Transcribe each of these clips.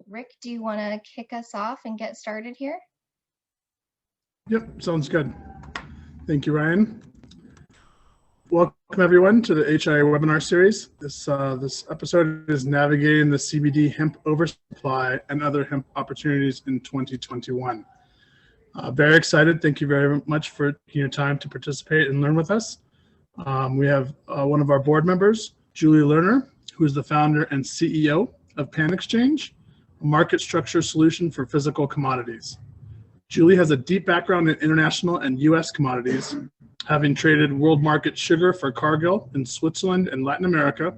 Rick, do you want to kick us off and get started here? Yep, sounds good. Thank you, Ryan. Welcome everyone to the HIA webinar series. This episode is navigating the CBD hemp oversupply and other hemp opportunities in 2021. Very excited. Thank you very much for taking your time to participate and learn with us. We have one of our board members, Julie Lerner, who is the founder and CEO of PanXchange, a market structure solution for physical commodities. Julie has a deep background in international and U.S. commodities, having traded world market sugar for Cargill in Switzerland and Latin America,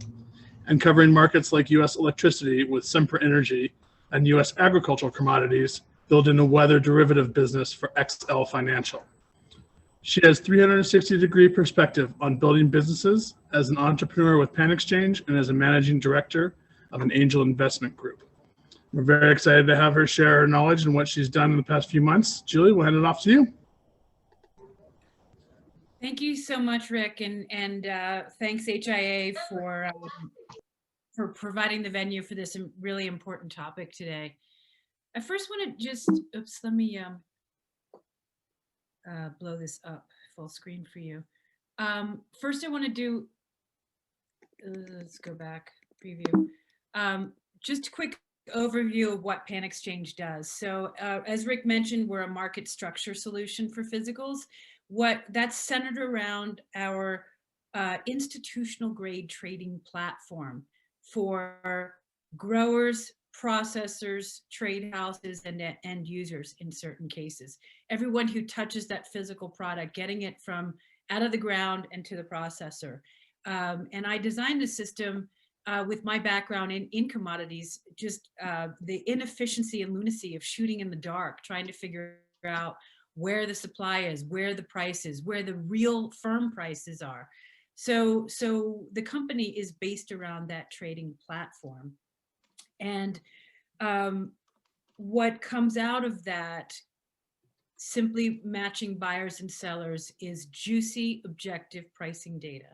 and covering markets like U.S. electricity with Sempra Energy and U.S. agricultural commodities, building a weather derivative business for XL Financial. She has 360-degree perspective on building businesses as an entrepreneur with PanXchange and as a managing director of an angel investment group. We're very excited to have her share her knowledge and what she's done in the past few months. Julie, we'll hand it off to you. Thank you so much, Rick, and thanks HIA for providing the venue for this really important topic today. I first want to just, let me blow this up full screen for you. First, I want to do, let's go back, preview. Just a quick overview of what PanXchange does. So as Rick mentioned, we're a market structure solution for physicals. That's centered around our institutional grade trading platform for growers, processors, trade houses, and end users in certain cases. Everyone who touches that physical product, getting it from out of the ground and to the processor. And I designed the system with my background in commodities, just the inefficiency and lunacy of shooting in the dark, trying to figure out where the supply is, where the price is, where the real firm prices are. So the company is based around that trading platform. And what comes out of that, simply matching buyers and sellers, is juicy, objective pricing data.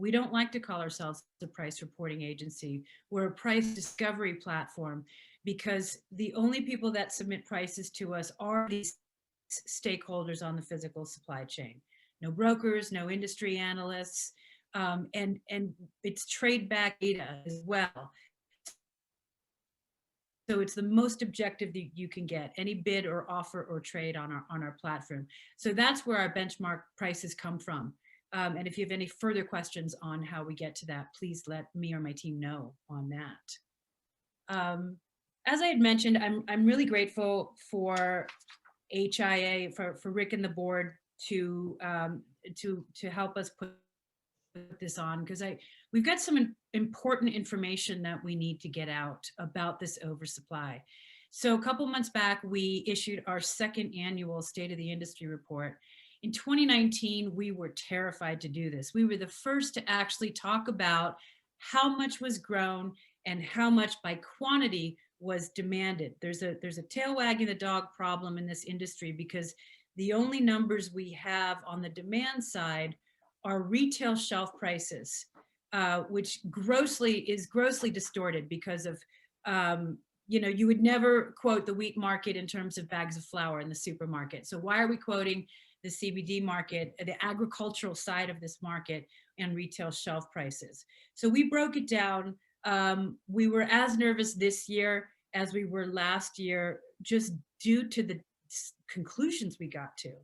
We don't like to call ourselves a price reporting agency. We're a price discovery platform because the only people that submit prices to us are these stakeholders on the physical supply chain. No brokers, no industry analysts, and it's trade back data as well. So it's the most objective that you can get, any bid or offer or trade on our platform. So that's where our benchmark prices come from. And if you have any further questions on how we get to that, please let me or my team know on that. As I had mentioned, I'm really grateful for HIA, for Rick and the board to help us put this on, because we've got some important information that we need to get out about this oversupply. So a couple months back, we issued our second annual State of the Industry report. In 2019, we were terrified to do this. We were the first to actually talk about how much was grown and how much by quantity was demanded. There's a tail wagging the dog problem in this industry because the only numbers we have on the demand side are retail shelf prices, which is grossly distorted because of, you would never quote the wheat market in terms of bags of flour in the supermarket. So why are we quoting the CBD market, the agricultural side of this market, and retail shelf prices? So we broke it down. We were as nervous this year as we were last year, just due to the conclusions we got to.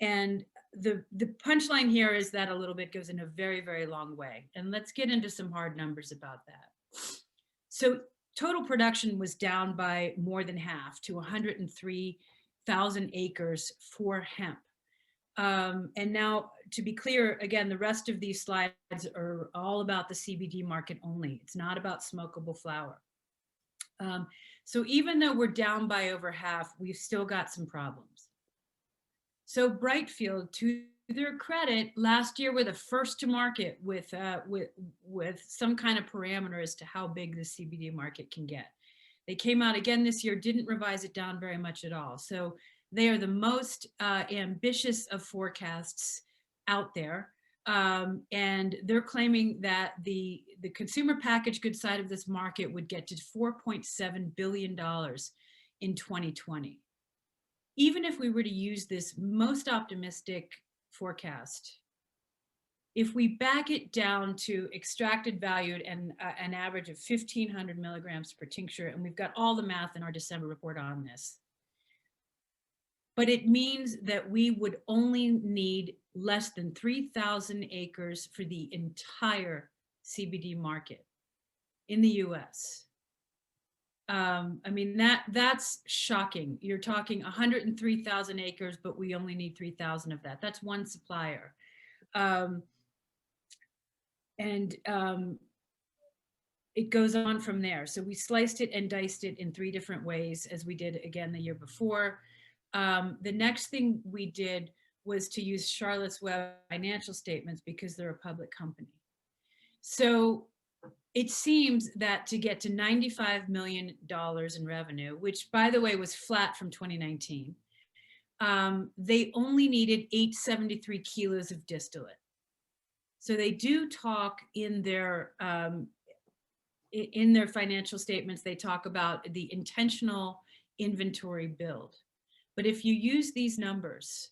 And the punchline here is that a little bit goes in a very, very long way. And let's get into some hard numbers about that. So total production was down by more than half to 103,000 acres for hemp. And now, to be clear, again, the rest of these slides are all about the CBD market only. It's not about smokable flower. So even though we're down by over half, we've still got some problems. So Brightfield, to their credit, last year were the first to market with some kind of parameter as to how big the CBD market can get. They came out again this year, didn't revise it down very much at all. So they are the most ambitious of forecasts out there. And they're claiming that the consumer packaged goods side of this market would get to $4.7 billion in 2020. Even if we were to use this most optimistic forecast, if we back it down to extracted value and an average of 1,500 milligrams per tincture, and we've got all the math in our December report on this, but it means that we would only need less than 3,000 acres for the entire CBD market in the US. I mean, that's shocking. You're talking 103,000 acres, but we only need 3,000 of that. That's one supplier. It goes on from there. So we sliced it and diced it in 3 different ways, as we did again the year before. The next thing we did was to use Charlotte's Web financial statements because they're a public company. So it seems that to get to $95 million in revenue, which by the way was flat from 2019, they only needed 873 kilos of distillate. So they do talk in their financial statements, they talk about the intentional inventory build. But if you use these numbers,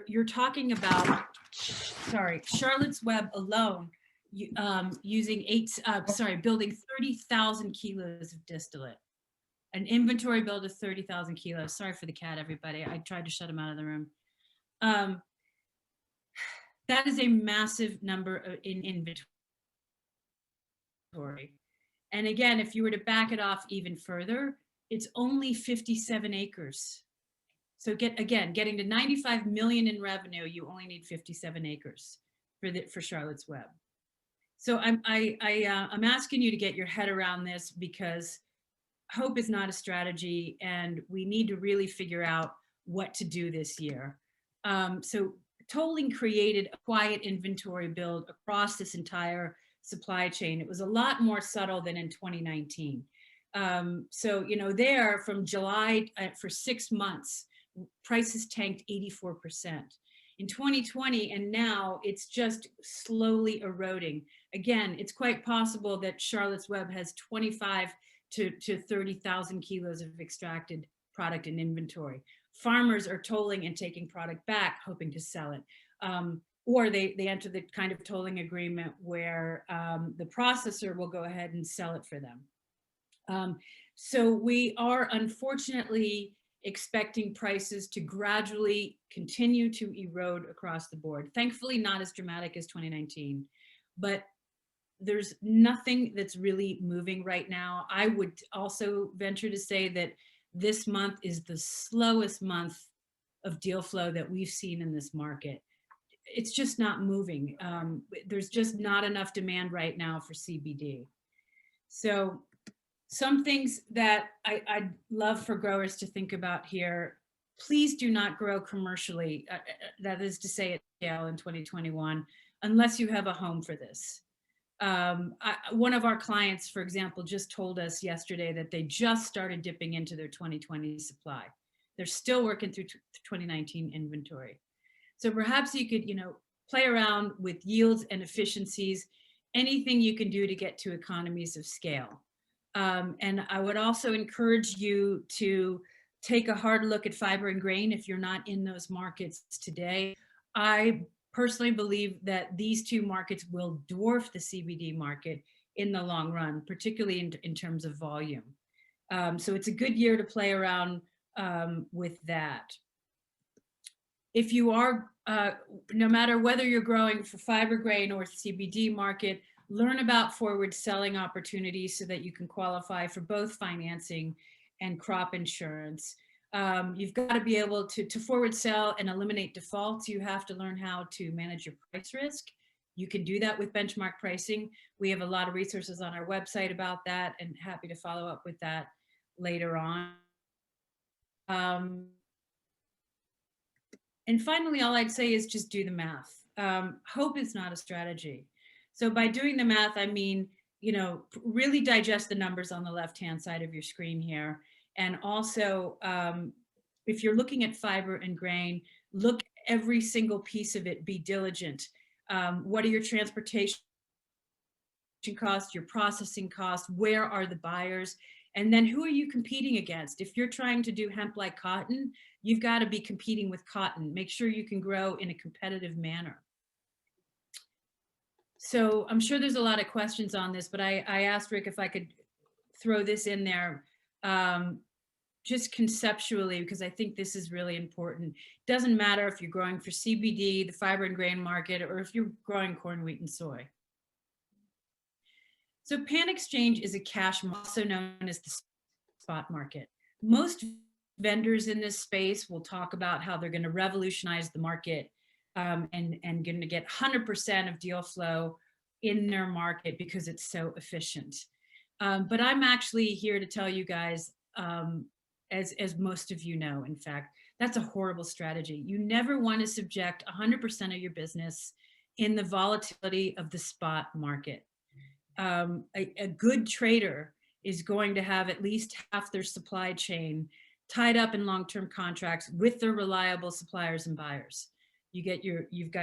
you're talking about, Charlotte's Web alone, building 30,000 kilos of distillate. An inventory build of 30,000 kilos. Sorry for the cat, everybody. I tried to shut him out of the room. That is a massive number in inventory. And again, if you were to back it off even further, it's only 57 acres. So getting to 95 million in revenue, you only need 57 acres for Charlotte's Web. So I'm asking you to get your head around this, because hope is not a strategy, and we need to really figure out what to do this year. So tolling created a quiet inventory build across this entire supply chain. It was a lot more subtle than in 2019. So, there from July for 6 months, prices tanked 84%. In 2020 and now, it's just slowly eroding. Again, it's quite possible that Charlotte's Web has 25 to 30,000 kilos of extracted product in inventory. Farmers are tolling and taking product back, hoping to sell it. Or they enter the kind of tolling agreement where the processor will go ahead and sell it for them. So we are unfortunately expecting prices to gradually continue to erode across the board. Thankfully, not as dramatic as 2019, but there's nothing that's really moving right now. I would also venture to say that this month is the slowest month of deal flow that we've seen in this market. It's just not moving. There's just not enough demand right now for CBD. So some things that I'd love for growers to think about here: please do not grow commercially, that is to say at scale in 2021, unless you have a home for this. One of our clients, for example, just told us yesterday that they just started dipping into their 2020 supply. They're still working through 2019 inventory. So perhaps you could, play around with yields and efficiencies, anything you can do to get to economies of scale. And I would also encourage you to take a hard look at fiber and grain if you're not in those markets today. I personally believe that these 2 markets will dwarf the CBD market in the long run, particularly in terms of volume. So it's a good year to play around with that. If you are, no matter whether you're growing for fiber grain or CBD market, learn about forward selling opportunities so that you can qualify for both financing and crop insurance. You've got to be able to forward sell and eliminate defaults. You have to learn how to manage your price risk. You can do that with benchmark pricing. We have a lot of resources on our website about that, and happy to follow up with that later on. And finally, all I'd say is just do the math. Hope is not a strategy. So by doing the math, I mean, really digest the numbers on the left-hand side of your screen here. And also, if you're looking at fiber and grain, look every single piece of it, be diligent. What are your transportation costs, your processing costs? Where are the buyers? And then who are you competing against? If you're trying to do hemp like cotton, you've got to be competing with cotton. Make sure you can grow in a competitive manner. So I'm sure there's a lot of questions on this, but I asked Rick if I could throw this in there just conceptually, because I think this is really important. It doesn't matter if you're growing for CBD, the fiber and grain market, or if you're growing corn, wheat, and soy. So PanXchange is a cash, also known as the spot market. Most vendors in this space will talk about how they're going to revolutionize the market and going to get 100% of deal flow in their market because it's so efficient. But I'm actually here to tell you guys, as most of you know, in fact, that's a horrible strategy. You never want to subject 100% of your business in the volatility of the spot market. A good trader is going to have at least half their supply chain tied up in long-term contracts with their reliable suppliers and buyers. You've got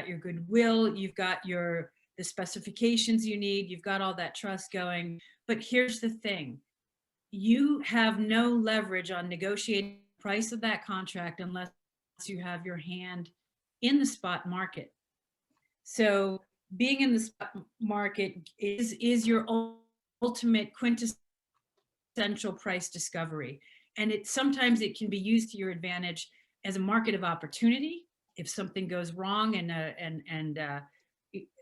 your goodwill, you've got the specifications you need, you've got all that trust going. But here's the thing, you have no leverage on negotiating the price of that contract unless you have your hand in the spot market. So being in the spot market is your ultimate quintessential price discovery. And sometimes it can be used to your advantage as a market of opportunity. If something goes wrong and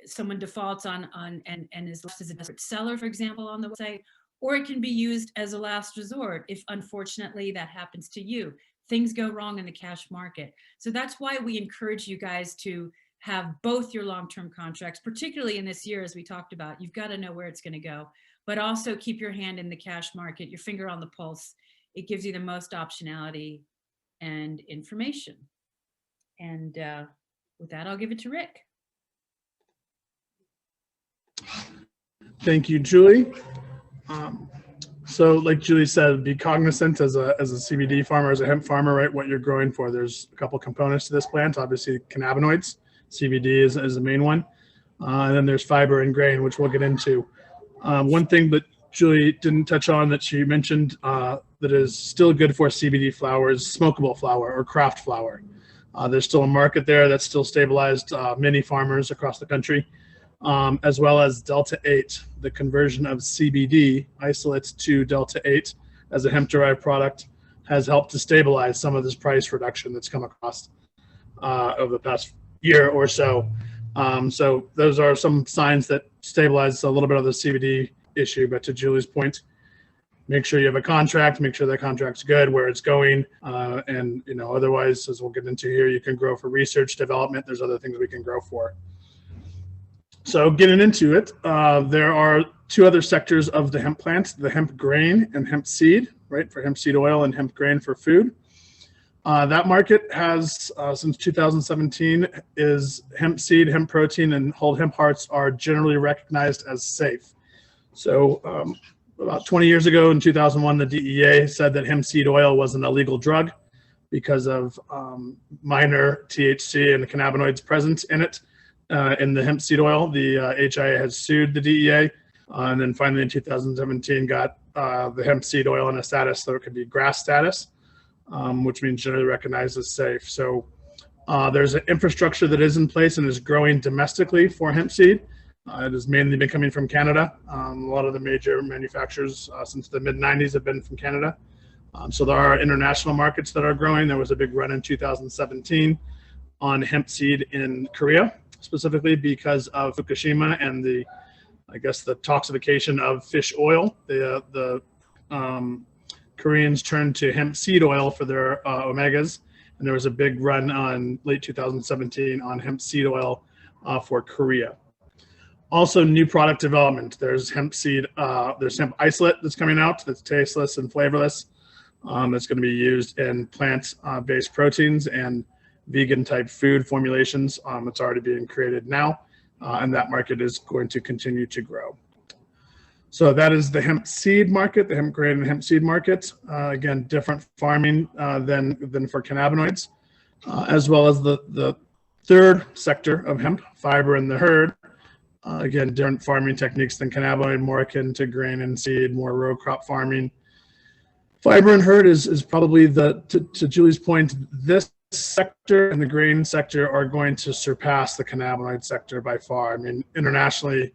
someone defaults on and is left as a desperate seller, for example, on the website, or it can be used as a last resort if unfortunately that happens to you. Things go wrong in the cash market. So that's why we encourage you guys to have both your long-term contracts, particularly in this year, as we talked about. You've got to know where it's going to go, but also keep your hand in the cash market, your finger on the pulse. It gives you the most optionality and information. And with that, I'll give it to Rick. Thank you, Julie. So like Julie said, be cognizant as a CBD farmer, as a hemp farmer, right, what you're growing for. There's a couple components to this plant. Obviously, cannabinoids, CBD is the main one. And then there's fiber and grain, which we'll get into. One thing that Julie didn't touch on that she mentioned that is still good for CBD flower is smokable flower or craft flower. There's still a market there that's still stabilized many farmers across the country, as well as Delta-8, the conversion of CBD isolates to Delta-8 as a hemp-derived product has helped to stabilize some of this price reduction that's come across over the past year or so. So those are some signs that stabilize a little bit of the CBD issue. But to Julie's point, make sure you have a contract, make sure that contract's good, where it's going, and otherwise, as we'll get into here, you can grow for research, development. There's other things we can grow for. So getting into it, there are two other sectors of the hemp plant, the hemp grain and hemp seed, right, for hemp seed oil and hemp grain for food. That market has, since 2017, is hemp seed, hemp protein, and whole hemp hearts are generally recognized as safe. So about 20 years ago in 2001, the DEA said that hemp seed oil was an illegal drug because of minor THC and the cannabinoids present in it. In the hemp seed oil, the HIA has sued the DEA, and then finally in 2017 got the hemp seed oil in a status so it could be GRAS status, which means generally recognized as safe. So there's an infrastructure that is in place and is growing domestically for hemp seed. It has mainly been coming from Canada. A lot of the major manufacturers since the mid-90s have been from Canada. So there are international markets that are growing. There was a big run in 2017 on hemp seed in Korea, specifically because of Fukushima and the toxification of fish oil. The Koreans turned to hemp seed oil for their omegas, and there was a big run on late 2017 on hemp seed oil for Korea. Also, new product development. There's hemp seed, there's hemp isolate that's coming out that's tasteless and flavorless. That's going to be used in plant-based proteins and vegan type food formulations. It's already being created now, and that market is going to continue to grow. So that is the hemp seed market, the hemp grain and hemp seed market. Again, different farming than for cannabinoids, as well as the Third sector of hemp, fiber in the herd. Again, different farming techniques than cannabinoid, more akin to grain and seed, more row crop farming. Fiber and herd is probably to Julie's point, this sector and the grain sector are going to surpass the cannabinoid sector by far. I mean, internationally,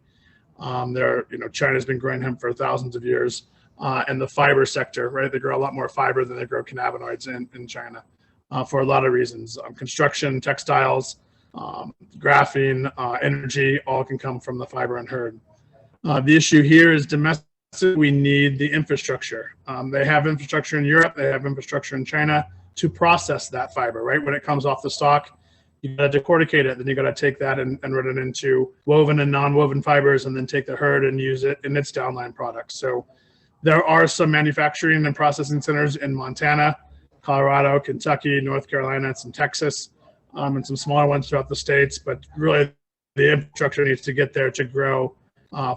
China's been growing hemp for thousands of years, and the fiber sector, right? They grow a lot more fiber than they grow cannabinoids in China for a lot of reasons. Construction, textiles, graphene, energy, all can come from the fiber and herd. The issue here is domestic. We need the infrastructure. They have infrastructure in Europe. They have infrastructure in China to process that fiber, right? When it comes off the stalk, you got to decorticate it. Then you got to take that and run it into woven and non-woven fibers, and then take the herd and use it in its downline products. So there are some manufacturing and processing centers in Montana, Colorado, Kentucky, North Carolina, some Texas, and some smaller ones throughout the states. But really, the infrastructure needs to get there to grow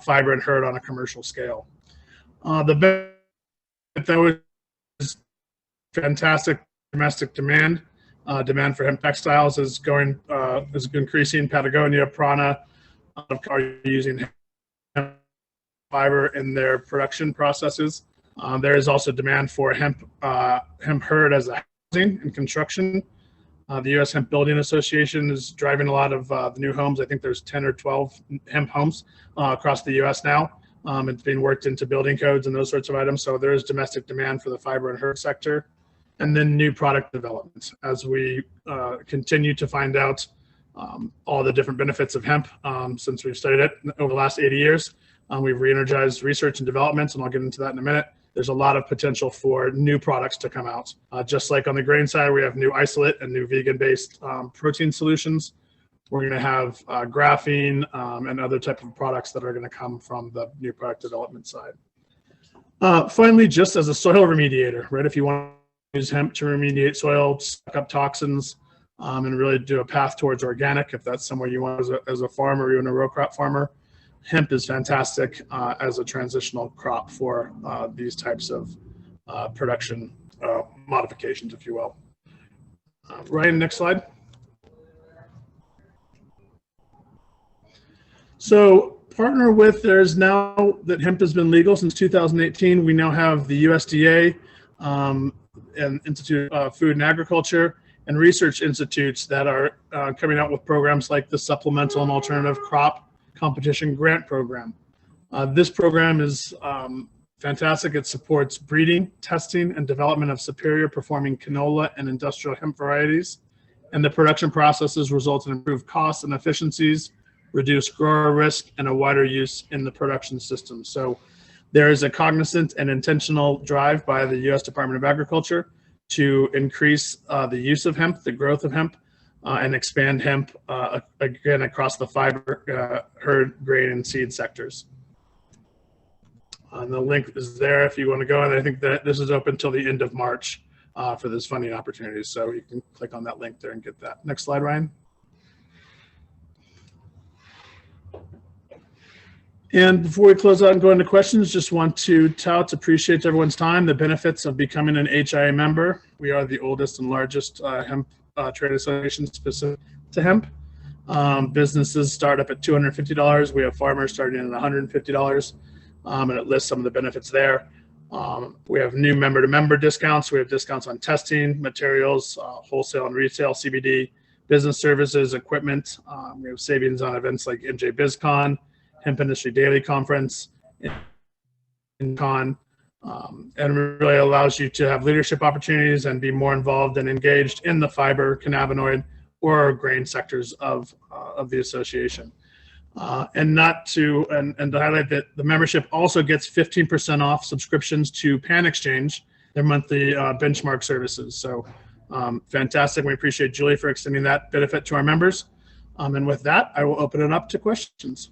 fiber and herd on a commercial scale. The benefit is fantastic domestic demand. Demand for hemp textiles is increasing. Patagonia, Prana are using hemp fiber in their production processes. There is also demand for hemp herd as a housing and construction. The U.S. Hemp Building Association is driving a lot of the new homes. I think there's 10 or 12 hemp homes across the U.S. now. It's being worked into building codes and those sorts of items. So there is domestic demand for the fiber and herd sector. And then new product development as we continue to find out all the different benefits of hemp since we've studied it over the last 80 years. We've re-energized research and development, and I'll get into that in a minute. There's a lot of potential for new products to come out. Just like on the grain side, we have new isolate and new vegan-based protein solutions. We're going to have graphene and other types of products that are going to come from the new product development side. Finally, just as a soil remediator, right? If you want to use hemp to remediate soil, suck up toxins, and really do a path towards organic, if that's somewhere you want as a farmer or even a row crop farmer, hemp is fantastic as a transitional crop for these types of production modifications, if you will. Ryan, next slide. So partner with, there's now that hemp has been legal since 2018, we now have the USDA and Institute of Food and Agriculture and research institutes that are coming out with programs like the Supplemental and Alternative Crop Competition Grant Program. This program is fantastic. It supports breeding, testing, and development of superior performing canola and industrial hemp varieties. And the production processes result in improved costs and efficiencies, reduced grower risk, and a wider use in the production system. So there is a cognizant and intentional drive by the U.S. Department of Agriculture to increase the use of hemp, the growth of hemp, and expand hemp, again, across the fiber, herd, grain, and seed sectors. And the link is there if you want to go, and I think that this is open until the end of March for this funding opportunity. So you can click on that link there and get that. Next slide, Ryan. And before we close out and go into questions, just want to appreciate everyone's time, the benefits of becoming an HIA member. We are the oldest and largest hemp trade association specific to hemp. Businesses start up at $250. We have farmers starting at $150, and it lists some of the benefits there. We have new member-to-member discounts. We have discounts on testing, materials, wholesale and retail, CBD, business services, equipment. We have savings on events like MJ BizCon, Hemp Industry Daily Conference, and really allows you to have leadership opportunities and be more involved and engaged in the fiber, cannabinoid, or grain sectors of the association. And to highlight that the membership also gets 15% off subscriptions to PanXchange, their monthly benchmark services. So fantastic. We appreciate Julie for extending that benefit to our members. And with that, I will open it up to questions.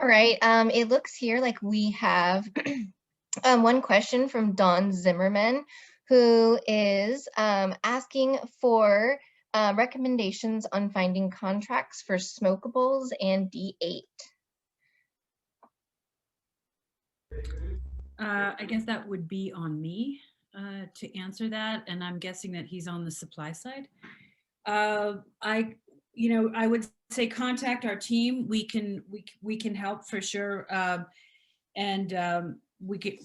All right, it looks here like we have one question from Don Zimmerman, who is asking for recommendations on finding contracts for smokables and D8. I guess that would be on me. to answer that, and I'm guessing that he's on the supply side. I would say contact our team. We can help for sure,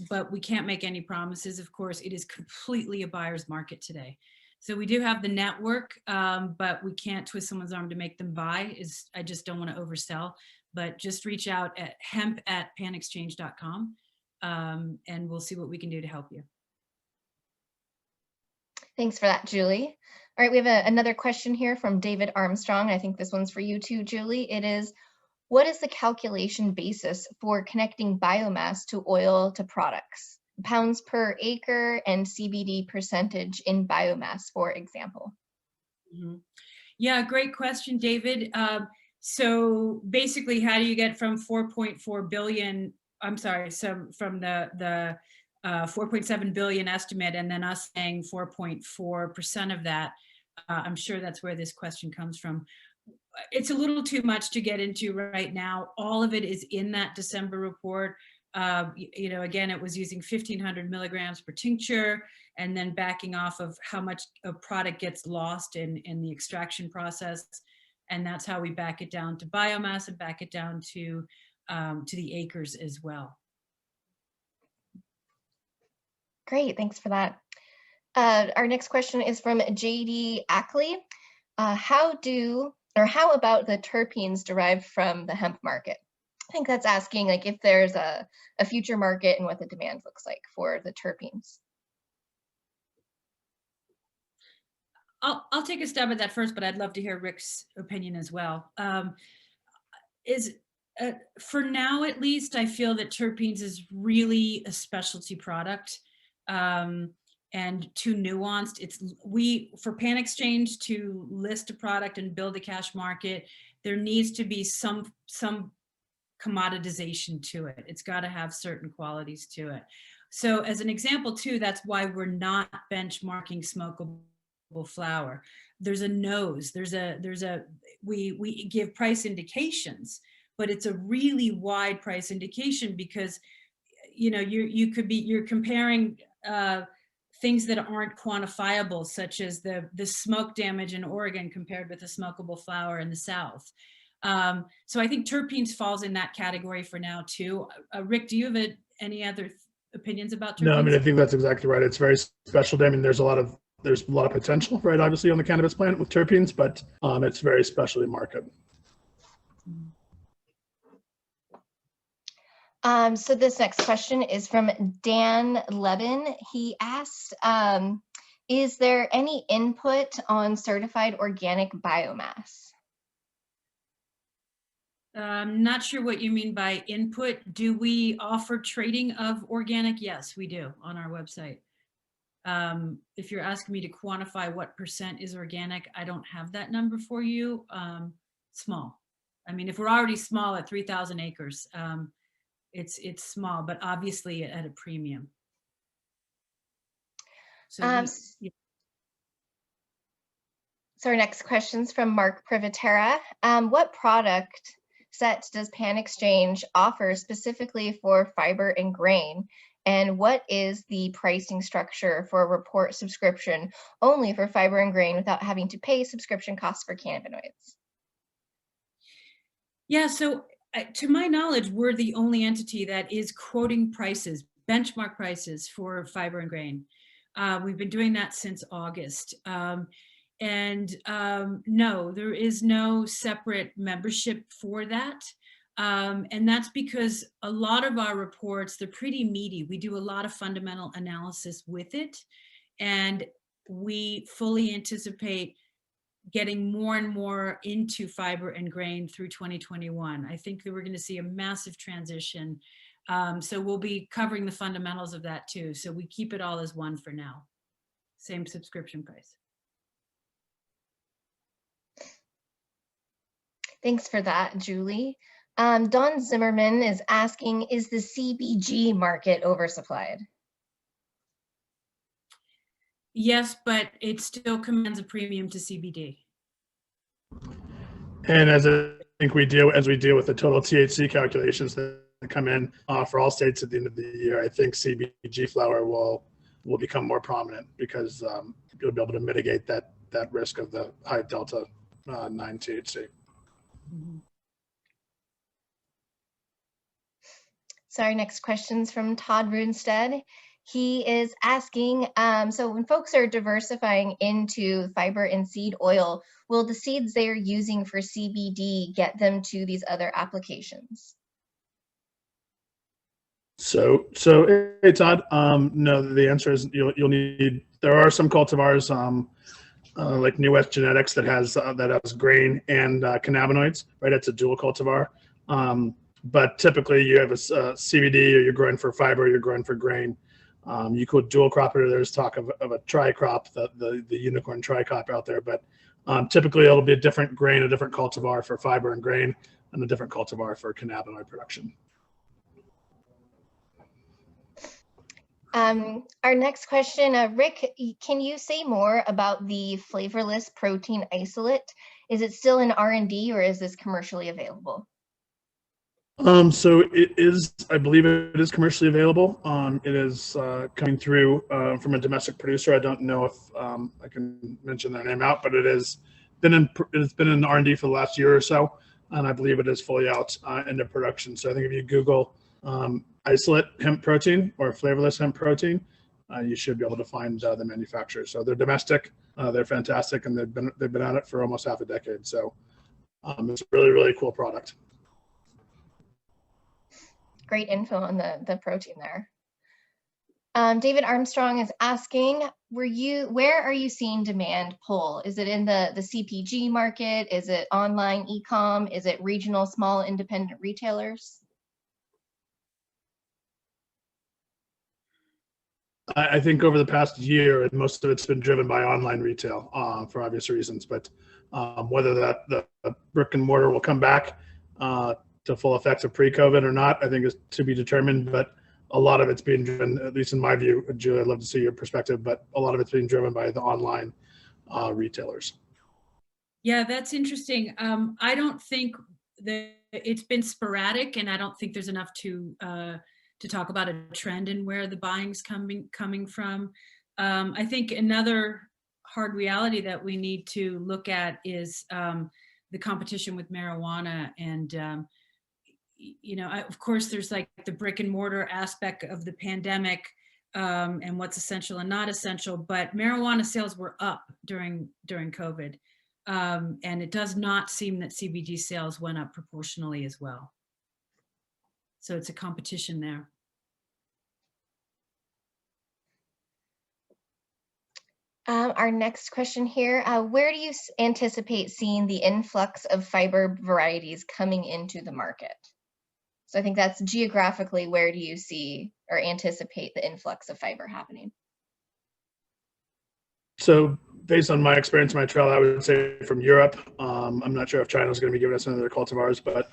but we can't make any promises. Of course, it is completely a buyer's market today. So we do have the network, but we can't twist someone's arm to make them buy. I just don't want to oversell. But just reach out at hemp@panexchange.com, and we'll see what we can do to help you. Thanks for that, Julie. All right, we have another question here from David Armstrong. I think this one's for you too, Julie. It is, what is the calculation basis for connecting biomass to oil to products? Pounds per acre and CBD percentage in biomass, for example. Mm-hmm. Yeah, great question, David. So basically, how do you get from 4.4 billion, I'm sorry, so from the 4.7 billion estimate, and then us saying 4.4% of that? I'm sure that's where this question comes from. It's a little too much to get into right now. All of it is in that December report. Again, it was using 1,500 milligrams per tincture, and then backing off of how much a product gets lost in the extraction process. And that's how we back it down to biomass and back it down to the acres as well. Great, thanks for that. Our next question is from JD Ackley. How about the terpenes derived from the hemp market? I think that's asking like if there's a future market and what the demand looks like for the terpenes. I'll take a stab at that first, but I'd love to hear Rick's opinion as well. For now, at least, I feel that terpenes is really a specialty product and too nuanced. For PanXchange to list a product and build a cash market, there needs to be some commoditization to it. It's got to have certain qualities to it. So as an example too, that's why we're not benchmarking smokable flower. There's a nose, we give price indications, but it's a really wide price indication because you're comparing things that aren't quantifiable, such as the smoke damage in Oregon compared with the smokable flower in the South. So I think terpenes falls in that category for now too. Rick, do you have any other opinions about terpenes? No, I mean, I think that's exactly right. It's very special. I mean, there's a lot of potential, right? Obviously on the cannabis plant with terpenes, but it's very specialty market. So this next question is from Dan Levin. He asks, is there any input on certified organic biomass? I'm not sure what you mean by input. Do we offer trading of organic? Yes, we do on our website. If you're asking me to quantify what percent is organic, I don't have that number for you. Small. I mean, if we're already small at 3,000 acres, it's small, but obviously at a premium. So, So our next question's from Mark Privatera. What product sets does PanXchange offer specifically for fiber and grain? And what is the pricing structure for a report subscription only for fiber and grain without having to pay subscription costs for cannabinoids? Yeah, so to my knowledge, we're the only entity that is quoting prices, benchmark prices for fiber and grain. We've been doing that since August. No, there is no separate membership for that. And that's because a lot of our reports, they're pretty meaty. We do a lot of fundamental analysis with it. And we fully anticipate getting more and more into fiber and grain through 2021. I think that we're going to see a massive transition. So we'll be covering the fundamentals of that too. So we keep it all as one for now. Same subscription price. Thanks for that, Julie. Don Zimmerman is asking, is the CBG market oversupplied? Yes, but it still commands a premium to CBD. And as I think we deal with the total THC calculations that come in for all states at the end of the year, I think CBG flower will will become more prominent because you'll be able to mitigate that risk of the high delta 9 THC. Mhm. So our next question's from Todd Runstead. He is asking, so when folks are diversifying into fiber and seed oil, will the seeds they're using for CBD get them to these other applications? So hey Todd, no, the answer is you'll need. There are some cultivars like New West Genetics that has grain and cannabinoids, right? It's a dual cultivar. But typically you have a CBD, or you're growing for fiber, or you're growing for grain. You could dual crop it. There's talk of a tri-crop, the unicorn tri-crop out there, but typically it'll be a different grain, a different cultivar for fiber and grain, and a different cultivar for cannabinoid production. Our next question, Rick, can you say more about the flavorless protein isolate? Is it still in R&D, or is this commercially available? So it is, I believe it is commercially available. It is coming through from a domestic producer. I don't know if I can mention their name out, but it's been in R&D for the last year or so, and I believe it is fully out into production. So I think if you Google isolate hemp protein or flavorless hemp protein, you should be able to find the manufacturer. So they're domestic, they're fantastic, and they've been at it for almost half a decade. So it's a really, really cool product. Great info on the protein there. David Armstrong is asking, where are you seeing demand pull? Is it in the CPG market? Is it online e-com? Is it regional small independent retailers? I think over the past year, and most of it's been driven by online retail for obvious reasons. But whether the brick and mortar will come back to full effect of pre-COVID or not, I think is to be determined. But a lot of it's being driven, at least in my view, Julie, I'd love to see your perspective, but a lot of it's being driven by the online retailers. Yeah, that's interesting. I don't think that it's been sporadic, and I don't think there's enough to talk about a trend in where the buying's coming from. I think another hard reality that we need to look at is the competition with marijuana. And of course, there's like the brick and mortar aspect of the pandemic and what's essential and not essential. But marijuana sales were up during COVID, and it does not seem that CBD sales went up proportionally as well. So it's a competition there. Our next question here, where do you anticipate seeing the influx of fiber varieties coming into the market? So I think that's geographically, where do you see or anticipate the influx of fiber happening? So based on my experience in my trial, I would say from Europe. I'm not sure if China's going to be giving us another cultivars, but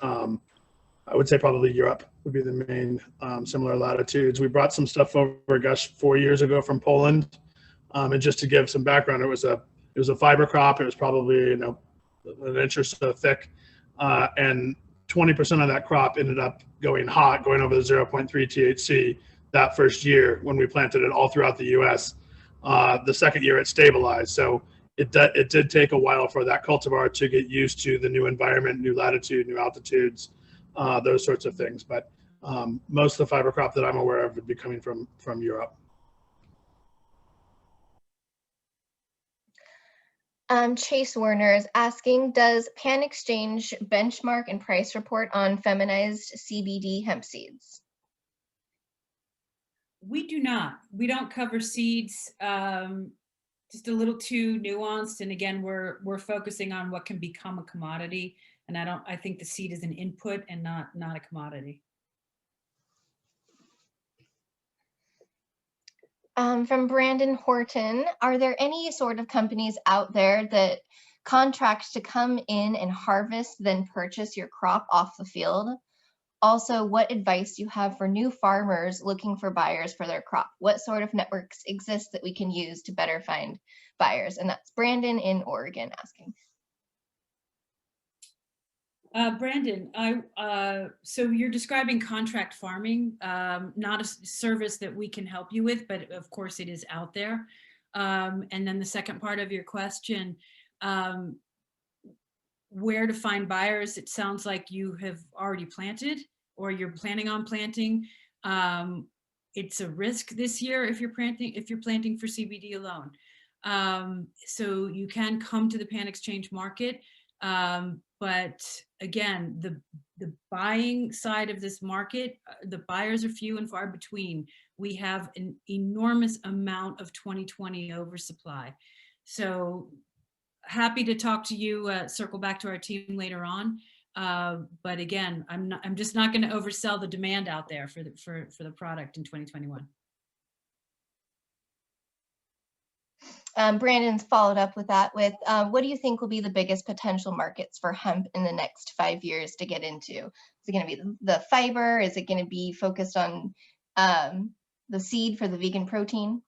I would say probably Europe would be the main similar latitudes. We brought some stuff over, 4 years ago from Poland. And just to give some background, it was a fiber crop. It was probably an inch or so thick, and 20% of that crop ended up going hot, going over the 0.3 THC that first year when we planted it all throughout the U.S. The second year it stabilized. So it did take a while for that cultivar to get used to the new environment, new latitude, new altitudes, those sorts of things. But most of the fiber crop that I'm aware of would be coming from Europe. Chase Werner is asking, does PanXchange benchmark and price report on feminized CBD hemp seeds? We do not. We don't cover seeds. Just a little too nuanced. And again, we're focusing on what can become a commodity. And I think the seed is an input and not a commodity. From Brandon Horton, are there any sort of companies out there that contract to come in and harvest, then purchase your crop off the field? Also, what advice do you have for new farmers looking for buyers for their crop? What sort of networks exist that we can use to better find buyers? And that's Brandon in Oregon asking. Brandon, so you're describing contract farming, not a service that we can help you with, but of course it is out there. And then the second part of your question, where to find buyers? It sounds like you have already planted or you're planning on planting. It's a risk this year if you're planting for CBD alone. So you can come to the PanXchange market. But again, the buying side of this market, the buyers are few and far between. We have an enormous amount of 2020 oversupply. So happy to talk to you, circle back to our team later on. But again, I'm just not going to oversell the demand out there for the product in 2021. Brandon's followed up with that with, what do you think will be the biggest potential markets for hemp in the next 5 years to get into? Is it going to be the fiber? Is it going to be focused on the seed for the vegan protein?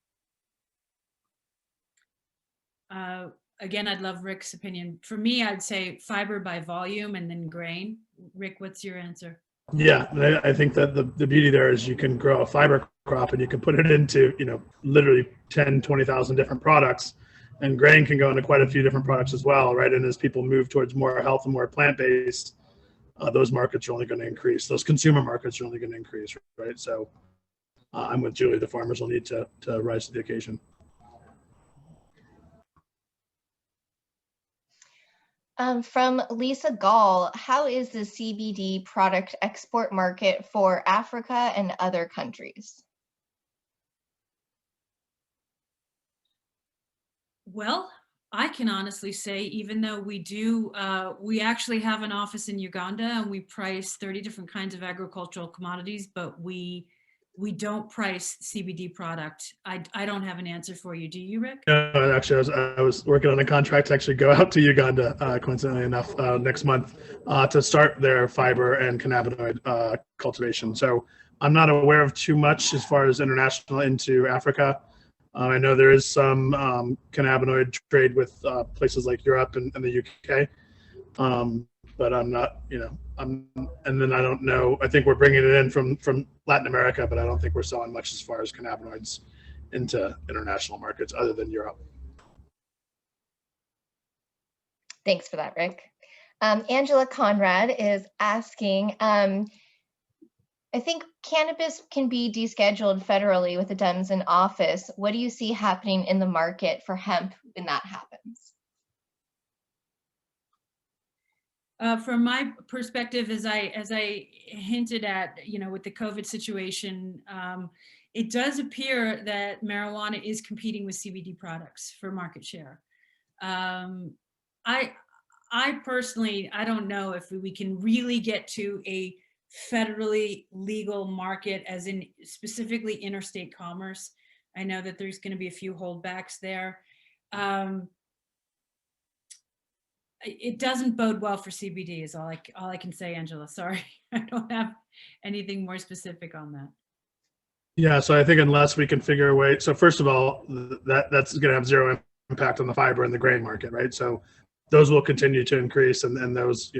Again, I'd love Rick's opinion. For me, I'd say fiber by volume and then grain. Rick, what's your answer? Yeah, I think that the beauty there is you can grow a fiber crop and you can put it into, literally 10, 20,000 different products, and grain can go into quite a few different products as well, right? And as people move towards more health and more plant-based, those markets are only going to increase. Those consumer markets are only going to increase, right? So I'm with Julie. The farmers will need to rise to the occasion. From Lisa Gall, how is the CBD product export market for Africa and other countries? Well, I can honestly say, even though we actually have an office in Uganda and we price 30 different kinds of agricultural commodities, but we don't price CBD product. I don't have an answer for you. Do you, Rick? Actually, I was working on a contract to actually go out to Uganda, coincidentally enough, next month to start their fiber and cannabinoid cultivation. So I'm not aware of too much as far as international into Africa. I know there is some cannabinoid trade with places like Europe and the UK. But I'm not, and then I don't know. I think we're bringing it in from Latin America, but I don't think we're selling much as far as cannabinoids into international markets other than Europe. Thanks for that, Rick. Angela Conrad is asking, I think cannabis can be descheduled federally with the Dems in office. What do you see happening in the market for hemp when that happens? From my perspective, as I hinted at, with the COVID situation, it does appear that marijuana is competing with CBD products for market share. I personally, I don't know if we can really get to a federally legal market, as in specifically interstate commerce. I know that there's going to be a few holdbacks there. It doesn't bode well for CBD is all I can say, Angela. Sorry, I don't have anything more specific on that. Yeah, so I think unless we can figure a way, so first of all, that's going to have zero impact on the fiber and the grain market, right? So those will continue to increase, and those,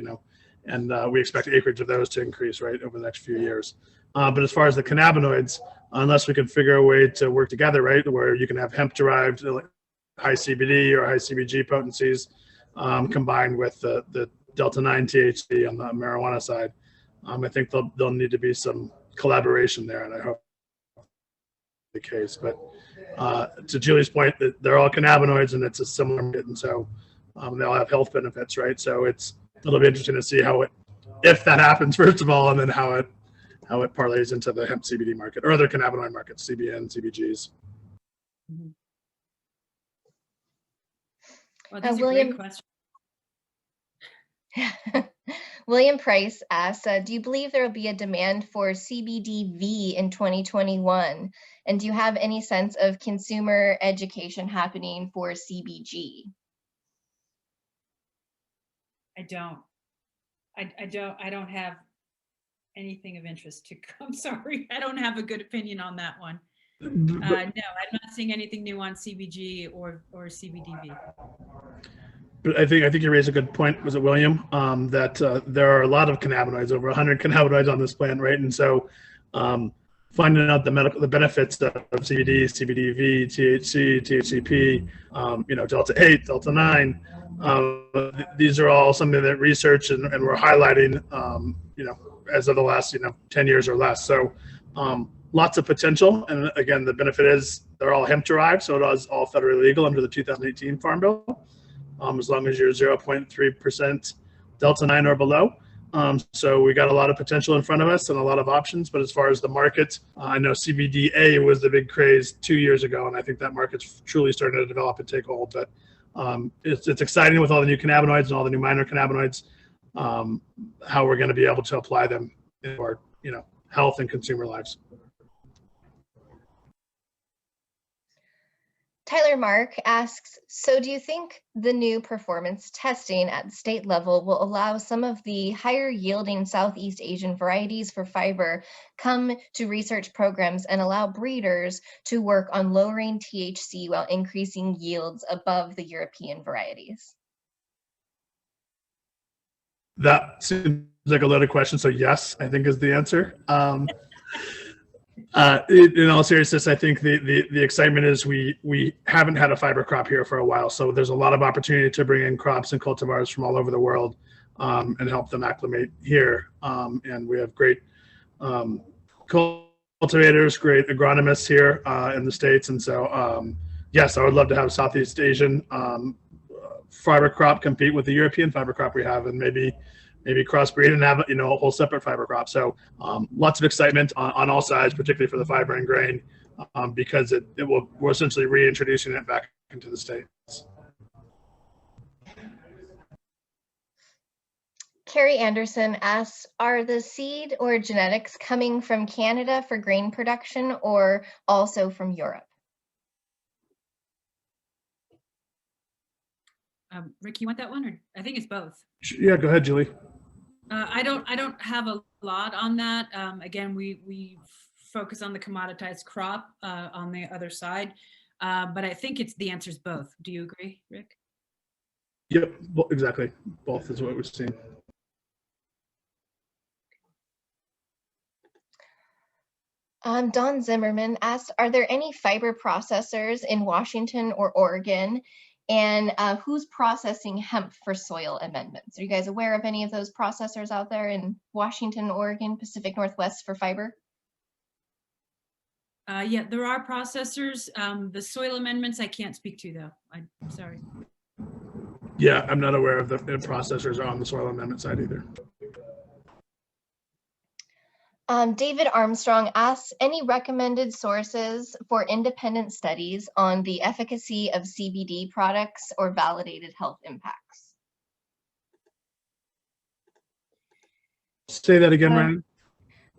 and we expect acreage of those to increase, right, over the next few years. But as far as the cannabinoids, unless we can figure a way to work together, right, where you can have hemp-derived high CBD or high CBG potencies, combined with the Delta-9 THC on the marijuana side, I think there'll need to be some collaboration there, and I hope the case. But to Julie's point, they're all cannabinoids, and it's a similar market, and so they all have health benefits, right? So it'll be interesting to see if that happens, first of all, and then how it parlays into the hemp CBD market or other cannabinoid markets, CBN, CBGs. Mm-hmm. Well, these are great questions. William Price asks, do you believe there will be a demand for CBDV in 2021? And do you have any sense of consumer education happening for CBG? I don't. I don't have anything of interest to come. Sorry, I don't have a good opinion on that one. No, I'm not seeing anything new on CBG or CBDV. But I think you raised a good point. Was it William? That there are a lot of cannabinoids, over 100 cannabinoids on this plant, right? And so, finding out the benefits of CBD, CBDV, THC, THCP, Delta 8, Delta 9. These are all something that research and we're highlighting, as of the last 10 years or less. So, lots of potential. And again, the benefit is they're all hemp derived, so it is all federally legal under the 2018 Farm Bill. As long as you're 0.3% Delta 9 or below. So we got a lot of potential in front of us and a lot of options. But as far as the market, I know CBDA was the big craze 2 years ago, and I think that market's truly starting to develop and take hold. But it's exciting with all the new cannabinoids and all the new minor cannabinoids, how we're going to be able to apply them in our health and consumer lives. Tyler Mark asks, so do you think the new performance testing at the state level will allow some of the higher yielding Southeast Asian varieties for fiber come to research programs and allow breeders to work on lowering THC while increasing yields above the European varieties? That seems like a loaded question. So yes, I think is the answer. In all seriousness, I think the excitement is we haven't had a fiber crop here for a while, so there's a lot of opportunity to bring in crops and cultivars from all over the world and help them acclimate here. And we have great cultivators, great agronomists here in the States, and so yes, I would love to have Southeast Asian fiber crop compete with the European fiber crop we have, and maybe crossbreed and have a whole separate fiber crop. So lots of excitement on all sides, particularly for the fiber and grain, because we're essentially reintroducing it back into the States. Carrie Anderson asks, are the seed or genetics coming from Canada for grain production or also from Europe? Rick, you want that one, or I think it's both. Yeah, go ahead, Julie. I don't have a lot on that. Again, we focus on the commoditized crop on the other side, but I think the answer is both. Do you agree, Rick? Yep, exactly. Both is what we're seeing. Don Zimmerman asked, are there any fiber processors in Washington or Oregon? And who's processing hemp for soil amendments? Are you guys aware of any of those processors out there in Washington, Oregon, Pacific Northwest for fiber? Yeah, there are processors. The soil amendments I can't speak to, though. I'm sorry. Yeah, I'm not aware of the processors on the soil amendment side either. David Armstrong asks, any recommended sources for independent studies on the efficacy of CBD products or validated health impacts? Say that again, Ryan.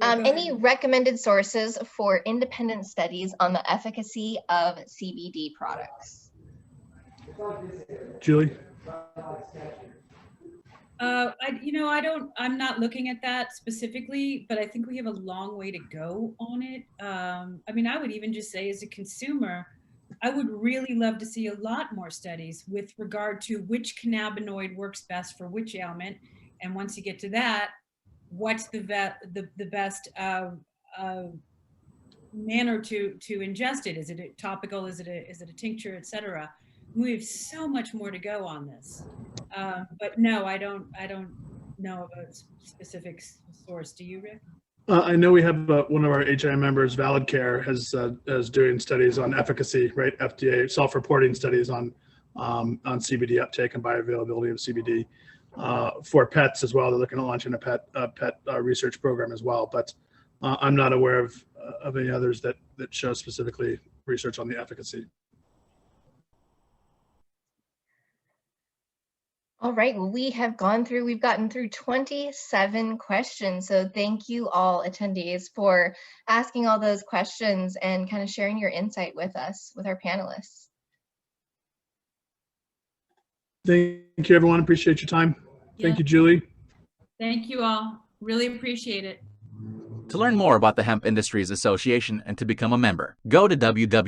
Any recommended sources for independent studies on the efficacy of CBD products? Julie? I'm not looking at that specifically, but I think we have a long way to go on it. I would even just say as a consumer, I would really love to see a lot more studies with regard to which cannabinoid works best for which ailment. And once you get to that, what's the best manner to ingest it? Is it a topical? Is it a tincture, etc.? We have so much more to go on this. But no, I don't know of a specific source. Do you, Rick? I know we have one of our HIA members, Valid Care, is doing studies on efficacy, right? FDA self-reporting studies on CBD uptake and bioavailability of CBD for pets as well. They're looking at launching a pet research program as well. But I'm not aware of any others that show specifically research on the efficacy. All right, well, we've gotten through 27 questions. So thank you all attendees for asking all those questions and kind of sharing your insight with us, with our panelists. Thank you, everyone. Appreciate your time. Yeah. Thank you, Julie. Thank you all. Really appreciate it. To learn more about the Hemp Industries Association and to become a member, go to www.thehia.org.